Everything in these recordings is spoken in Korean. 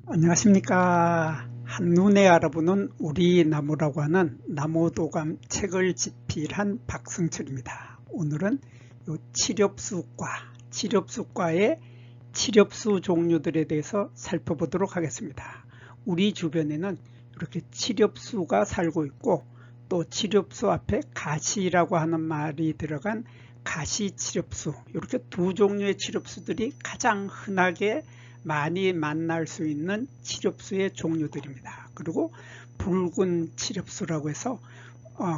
안녕하십니까. 한눈에 알아보는 우리 나무라고 하는 나무도감 책을 집필한 박승철입니다. 오늘은 요 치렵수과의 치렵수 종류들에 대해서 살펴보도록 하겠습니다. 우리 주변에는 이렇게 치렵수가 살고 있고, 또 치렵수 앞에 가시라고 하는 말이 들어간 가시치렵수, 이렇게 두 종류의 치렵수들이 가장 흔하게 많이 만날 수 있는 치렵수의 종류들입니다. 그리고 붉은 치렵수라고 해서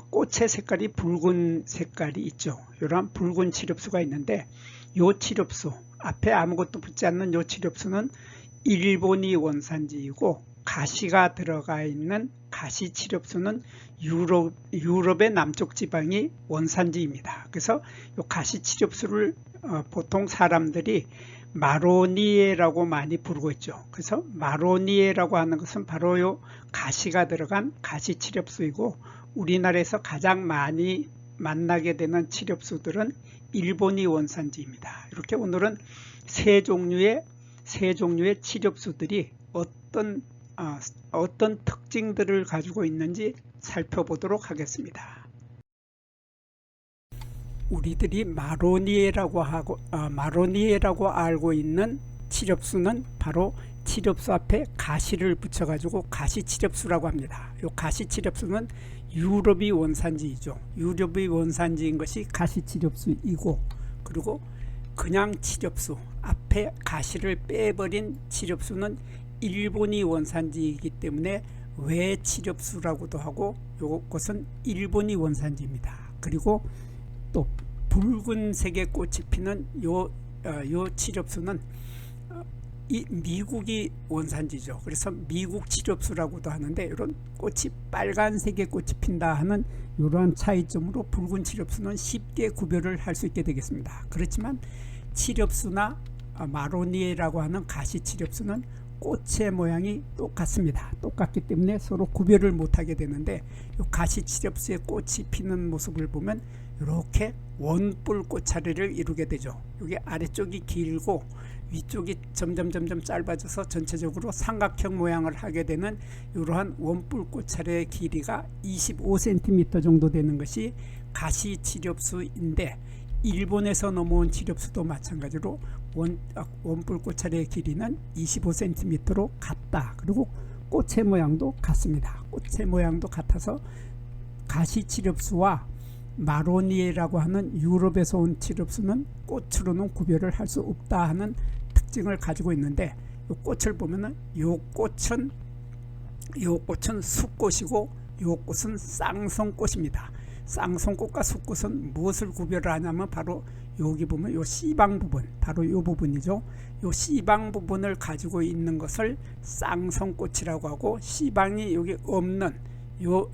꽃의 색깔이 붉은 색깔이 있죠. 이러한 붉은 치렵수가 있는데, 이 치렵수 앞에 아무것도 붙지 않는 이 치렵수는 일본이 원산지이고, 가시가 들어가 있는 가시 치렵수는 유럽의 남쪽 지방이 원산지입니다. 그래서 이 가시 치렵수를 보통 사람들이 마로니에라고 많이 부르고 있죠. 그래서 마로니에라고 하는 것은 바로 요 가시가 들어간 가시 치렵수이고, 우리나라에서 가장 많이 만나게 되는 치렵수들은 일본이 원산지입니다. 이렇게 오늘은 세 종류의 치렵수들이 어떤 특징들을 가지고 있는지 살펴보도록 하겠습니다. 우리들이 마로니에라고 알고 있는 치렵수는 바로 치렵수 앞에 가시를 붙여가지고 가시치렵수라고 합니다. 이 가시치렵수는 유럽이 원산지이죠. 유럽이 원산지인 것이 가시치렵수이고, 그리고 그냥 치렵수 앞에 가시를 빼버린 치렵수는 일본이 원산지이기 때문에 외치렵수라고도 하고, 이것은 일본이 원산지입니다. 그리고 또 붉은색의 꽃이 피는 요 치렵수는 미국이 원산지죠. 그래서 미국 치렵수라고도 하는데, 이런 꽃이 빨간색의 꽃이 핀다 하는 이러한 차이점으로 붉은 치렵수는 쉽게 구별을 할 수 있게 되겠습니다. 그렇지만 치렵수나 마로니에라고 하는 가시 치렵수는 꽃의 모양이 똑같습니다. 똑같기 때문에 서로 구별을 못하게 되는데, 이 가시 치렵수의 꽃이 피는 모습을 보면 이렇게 원뿔 꽃차례를 이루게 되죠. 여기 아래쪽이 길고 위쪽이 점점 짧아져서 전체적으로 삼각형 모양을 하게 되는 이러한 원뿔 꽃차례의 길이가 25cm 정도 되는 것이 가시 치렵수인데, 일본에서 넘어온 치렵수도 마찬가지로 원뿔 꽃차례의 길이는 25cm로 같다. 그리고 꽃의 모양도 같습니다. 꽃의 모양도 같아서 가시 치렵수와 마로니에라고 하는 유럽에서 온 치렵수는 꽃으로는 구별을 할 수 없다 하는 특징을 가지고 있는데, 이 꽃을 보면은 이 꽃은 숫꽃이고 이 꽃은 쌍성꽃입니다. 쌍성꽃과 숫꽃은 무엇을 구별을 하냐면 바로 여기 보면 이 씨방 부분, 바로 이 부분이죠. 이 씨방 부분을 가지고 있는 것을 쌍성꽃이라고 하고, 씨방이 여기 없는 요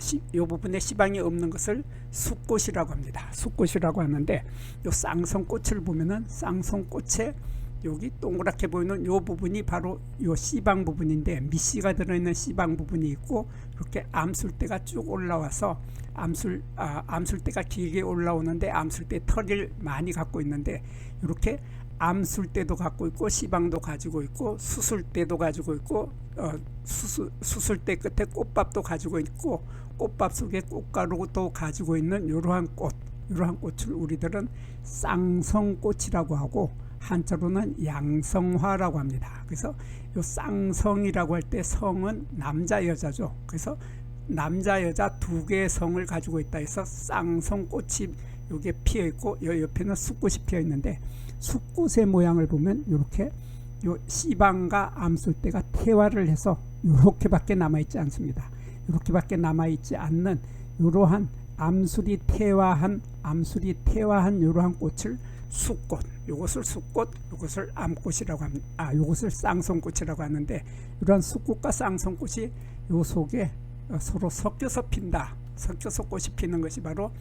부분에 씨방이 없는 것을 숫꽃이라고 합니다. 숫꽃이라고 하는데, 요 쌍성꽃을 보면은 쌍성꽃의 여기 동그랗게 보이는 요 부분이 바로 요 씨방 부분인데, 밑씨가 들어있는 씨방 부분이 있고, 이렇게 암술대가 쭉 올라와서 암술대가 길게 올라오는데, 암술대 털을 많이 갖고 있는데, 이렇게 암술대도 갖고 있고 씨방도 가지고 있고 수술대도 가지고 있고, 수술대 끝에 꽃밥도 가지고 있고, 꽃밥 속에 꽃가루도 가지고 있는 이러한 꽃을 우리들은 쌍성꽃이라고 하고, 한자로는 양성화라고 합니다. 그래서 이 쌍성이라고 할 때 성은 남자 여자죠. 그래서 남자 여자 두 개의 성을 가지고 있다 해서 쌍성꽃이 여기에 피어 있고, 이 옆에는 숫꽃이 피어 있는데, 숫꽃의 모양을 보면 이렇게 요 씨방과 암술대가 태화를 해서 이렇게밖에 남아있지 않습니다. 이렇게밖에 남아있지 않는 이러한 암술이 태화한 이러한 꽃을 숫꽃, 이것을 숫꽃, 이것을 암꽃이라고 합니다. 이것을 쌍성꽃이라고 하는데, 이러한 숫꽃과 쌍성꽃이 요 속에 서로 섞여서 핀다. 섞여서 꽃이 피는 것이 바로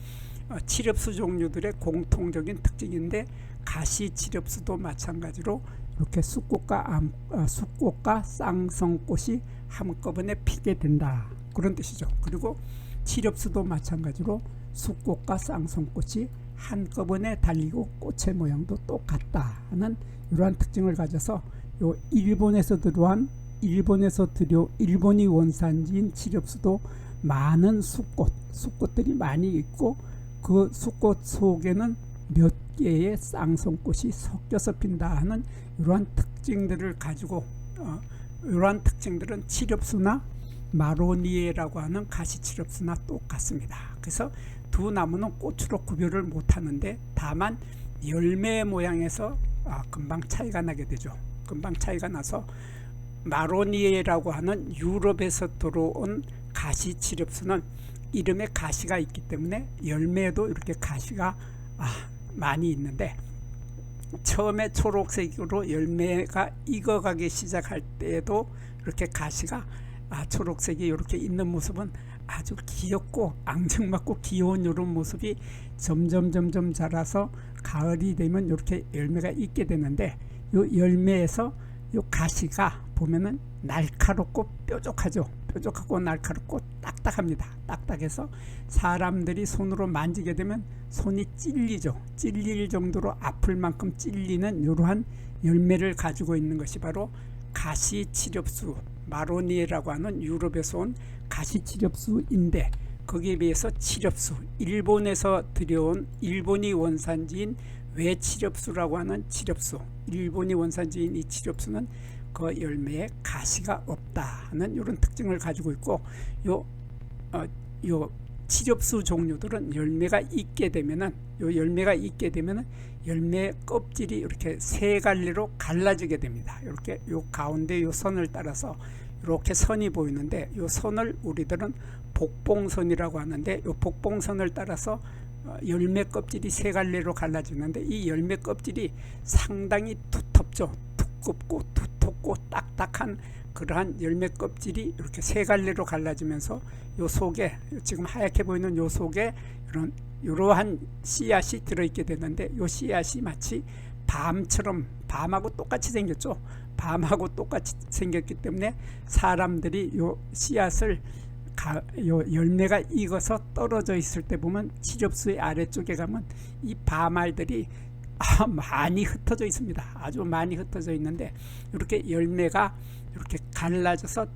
치렵수 종류들의 공통적인 특징인데, 가시 치렵수도 마찬가지로 이렇게 숫꽃과 쌍성꽃이 한꺼번에 피게 된다, 그런 뜻이죠. 그리고 치렵수도 마찬가지로 숫꽃과 쌍성꽃이 한꺼번에 달리고 꽃의 모양도 똑같다 하는 이러한 특징을 가져서 요 일본에서 들어온 일본에서 일본이 원산지인 칠엽수도 많은 숫꽃들이 많이 있고 그 숫꽃 속에는 몇 개의 쌍송꽃이 섞여서 핀다 하는 이러한 특징들을 가지고 이러한 특징들은 칠엽수나 마로니에라고 하는 가시칠엽수나 똑같습니다. 그래서 두 나무는 꽃으로 구별을 못하는데 다만 열매 모양에서 금방 차이가 나게 되죠. 금방 차이가 나서 마로니에라고 하는 유럽에서 들어온 가시칠엽수는 이름에 가시가 있기 때문에 열매에도 이렇게 가시가 많이 있는데 처음에 초록색으로 열매가 익어가기 시작할 때에도 이렇게 가시가 초록색이 이렇게 있는 모습은 아주 귀엽고 앙증맞고 귀여운 이런 모습이 점점 자라서 가을이 되면 이렇게 열매가 있게 되는데 요 열매에서 요 가시가 보면은 날카롭고 뾰족하죠. 뾰족하고 날카롭고 딱딱합니다. 딱딱해서 사람들이 손으로 만지게 되면 손이 찔리죠. 찔릴 정도로 아플 만큼 찔리는 이러한 열매를 가지고 있는 것이 바로 가시칠엽수 마로니에라고 하는 유럽에서 온 가시칠엽수인데 거기에 비해서 칠엽수 일본에서 들여온 일본이 원산지인 외칠엽수라고 하는 칠엽수 일본이 원산지인 이 칠엽수는 그 열매에 가시가 없다 하는 이런 특징을 가지고 있고 요 칠엽수 종류들은 열매가 있게 되면은 열매 껍질이 이렇게 세 갈래로 갈라지게 됩니다. 이렇게 요 가운데 요 선을 따라서 이렇게 선이 보이는데 요 선을 우리들은 복봉선이라고 하는데 요 복봉선을 따라서 열매 껍질이 세 갈래로 갈라지는데 이 열매 껍질이 상당히 두텁죠. 두껍고 두텁고 딱딱한 그러한 열매 껍질이 이렇게 세 갈래로 갈라지면서 요 속에 지금 하얗게 보이는 요 속에 이러한 씨앗이 들어있게 되는데 요 씨앗이 마치 밤처럼 밤하고 똑같이 생겼죠. 밤하고 똑같이 생겼기 때문에 사람들이 요 씨앗을 요 열매가 익어서 떨어져 있을 때 보면 칠엽수의 아래쪽에 가면 이 밤알들이 많이 흩어져 있습니다. 아주 많이 흩어져 있는데 이렇게 열매가 이렇게 갈라져서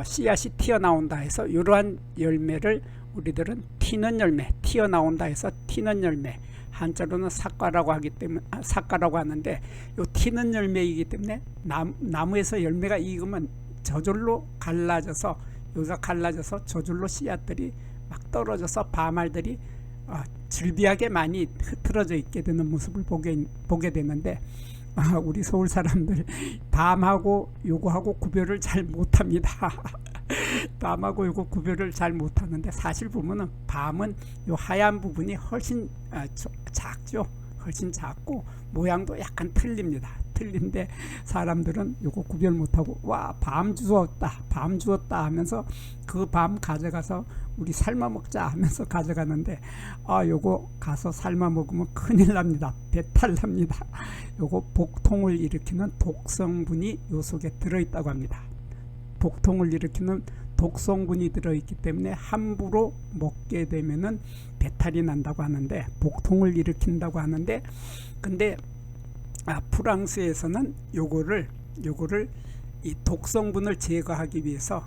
씨앗이 튀어나온다 해서 이러한 열매를 우리들은 튀는 열매, 튀어나온다 해서 튀는 열매, 한자로는 삭과라고 하기 때문에 삭과라고 하는데 이 튀는 열매이기 때문에 나무에서 열매가 익으면 저절로 갈라져서 여기가 갈라져서 저절로 씨앗들이 막 떨어져서 밤알들이 즐비하게 많이 흐트러져 있게 되는 모습을 보게 되는데 우리 서울 사람들 밤하고 요거하고 구별을 잘 못합니다. 밤하고 요거 구별을 잘 못하는데 사실 보면은 밤은 요 하얀 부분이 훨씬 작죠. 훨씬 작고 모양도 약간 틀린데 사람들은 요거 구별 못하고 와 밤 주웠다 하면서 그 밤 가져가서 우리 삶아 먹자 하면서 가져가는데 요거 가서 삶아 먹으면 큰일 납니다. 배탈 납니다. 요거 복통을 일으키는 독성분이 요 속에 들어있다고 합니다. 복통을 일으키는 독성분이 들어있기 때문에 함부로 먹게 되면은 배탈이 난다고 하는데 복통을 일으킨다고 하는데 근데 프랑스에서는 요거를 이 독성분을 제거하기 위해서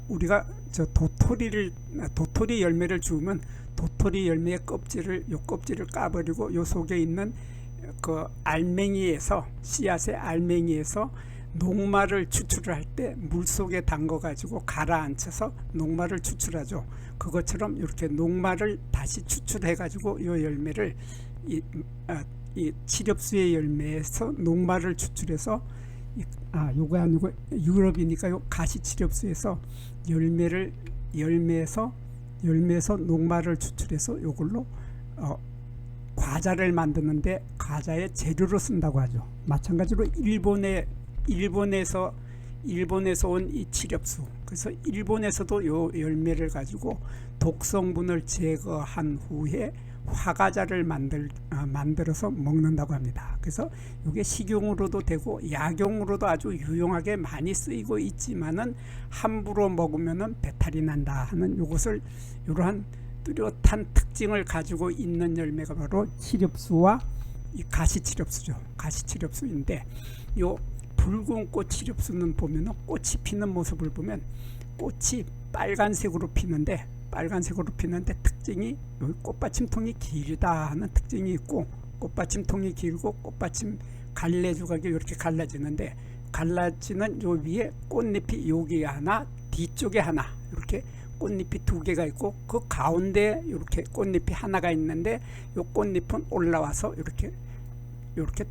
우리가 저 도토리 열매를 주우면 도토리 열매의 껍질을 까버리고 요 속에 있는 그 알맹이에서 씨앗의 알맹이에서 녹말을 추출을 할 때 물속에 담궈 가지고 가라앉혀서 녹말을 추출하죠. 그것처럼 이렇게 녹말을 다시 추출해 가지고 요 열매를 이 칠엽수의 열매에서 녹말을 추출해서 요거 아니고 유럽이니까 요 가시칠엽수에서 열매에서 녹말을 추출해서 요걸로 과자를 만드는데 과자의 재료로 쓴다고 하죠. 마찬가지로 일본에서 온 이 칠엽수 그래서 일본에서도 요 열매를 가지고 독성분을 제거한 후에 화과자를 만들어서 먹는다고 합니다. 그래서 이게 식용으로도 되고 약용으로도 아주 유용하게 많이 쓰이고 있지만은 함부로 먹으면은 배탈이 난다 하는 이것을 이러한 뚜렷한 특징을 가지고 있는 열매가 바로 칠엽수와 이 가시칠엽수죠. 가시칠엽수인데 요 붉은 꽃 치렵수는 보면은 꽃이 피는 모습을 보면 꽃이 빨간색으로 피는데 특징이 여기 꽃받침통이 길다 하는 특징이 있고, 꽃받침통이 길고 꽃받침 갈래 조각이 이렇게 갈라지는데, 갈라지는 요 위에 꽃잎이 여기 하나 뒤쪽에 하나 이렇게 꽃잎이 두 개가 있고, 그 가운데 이렇게 꽃잎이 하나가 있는데 요 꽃잎은 올라와서 이렇게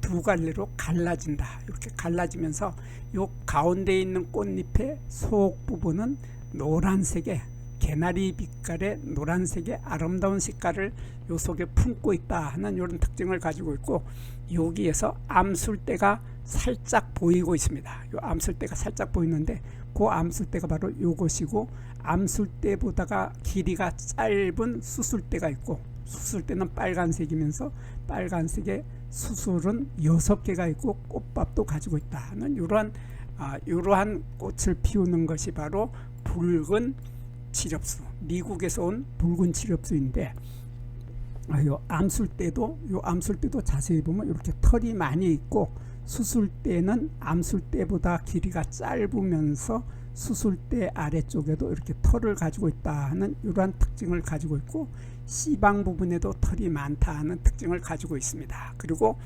두 갈래로 갈라진다. 이렇게 갈라지면서 요 가운데 있는 꽃잎의 속 부분은 노란색의 개나리 빛깔의 노란색의 아름다운 색깔을 요 속에 품고 있다 하는 이런 특징을 가지고 있고, 여기에서 암술대가 살짝 보이고 있습니다. 요 암술대가 살짝 보이는데 그 암술대가 바로 요것이고, 암술대보다가 길이가 짧은 수술대가 있고, 수술대는 빨간색이면서 빨간색의 수술은 6개가 있고 꽃밥도 가지고 있다 하는 이러한 꽃을 피우는 것이 바로 붉은 치렵수, 미국에서 온 붉은 치렵수인데, 요 암술대도 자세히 보면 이렇게 털이 많이 있고, 수술대는 암술대보다 길이가 짧으면서 수술대 아래쪽에도 이렇게 털을 가지고 있다 하는 이러한 특징을 가지고 있고, 씨방 부분에도 털이 많다 하는 특징을 가지고 있습니다. 그리고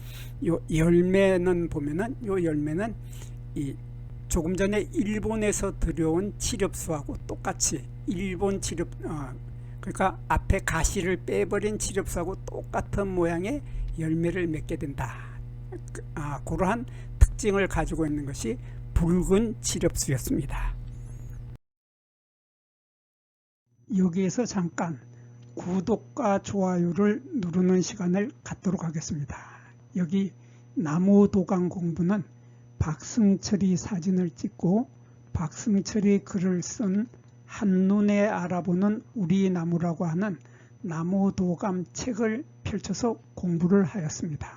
요 열매는 보면은 요 열매는 이 조금 전에 일본에서 들여온 치렵수하고 똑같이 일본 그러니까 앞에 가시를 빼버린 치렵수하고 똑같은 모양의 열매를 맺게 된다. 그러한 특징을 가지고 있는 것이 붉은 치렵수였습니다. 여기에서 잠깐 구독과 좋아요를 누르는 시간을 갖도록 하겠습니다. 여기 나무도감 공부는 박승철이 사진을 찍고 박승철이 글을 쓴 한눈에 알아보는 우리 나무라고 하는 나무도감 책을 펼쳐서 공부를 하였습니다.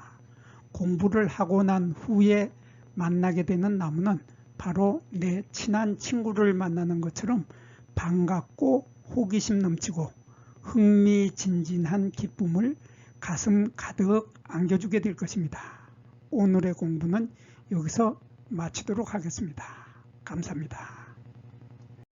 공부를 하고 난 후에 만나게 되는 나무는 바로 내 친한 친구를 만나는 것처럼 반갑고 호기심 넘치고 흥미진진한 기쁨을 가슴 가득 안겨주게 될 것입니다. 오늘의 공부는 여기서 마치도록 하겠습니다. 감사합니다.